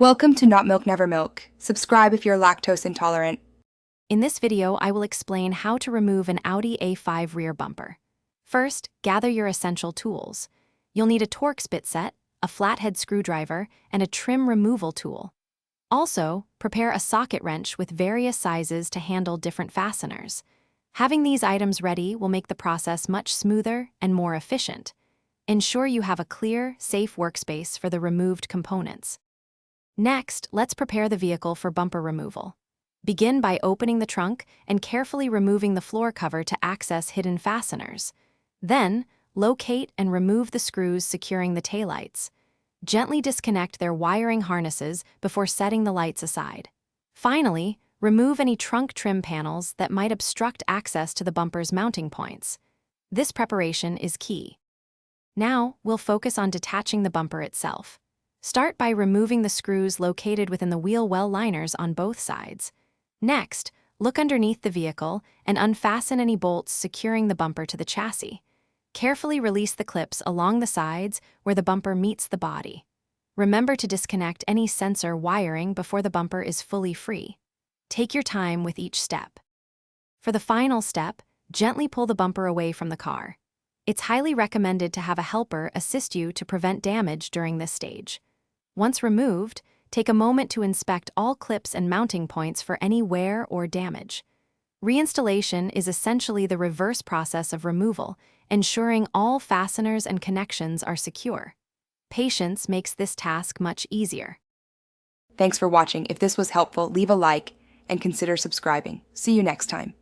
Welcome to Not Milk Never Milk. Subscribe if you're lactose intolerant. In this video, I will explain how to remove an Audi A5 rear bumper. First, gather your essential tools. You'll need a Torx bit set, a flathead screwdriver, and a trim removal tool. Also, prepare a socket wrench with various sizes to handle different fasteners. Having these items ready will make the process much smoother and more efficient. Ensure you have a clear, safe workspace for the removed components. Next, let's prepare the vehicle for bumper removal. Begin by opening the trunk and carefully removing the floor cover to access hidden fasteners. Then, locate and remove the screws securing the taillights. Gently disconnect their wiring harnesses before setting the lights aside. Finally, remove any trunk trim panels that might obstruct access to the bumper's mounting points. This preparation is key. Now, we'll focus on detaching the bumper itself. Start by removing the screws located within the wheel well liners on both sides. Next, look underneath the vehicle and unfasten any bolts securing the bumper to the chassis. Carefully release the clips along the sides where the bumper meets the body. Remember to disconnect any sensor wiring before the bumper is fully free. Take your time with each step. For the final step, gently pull the bumper away from the car. It's highly recommended to have a helper assist you to prevent damage during this stage. Once removed, take a moment to inspect all clips and mounting points for any wear or damage. Reinstallation is essentially the reverse process of removal, ensuring all fasteners and connections are secure. Patience makes this task much easier. Thanks for watching. If this was helpful, leave a like and consider subscribing. See you next time.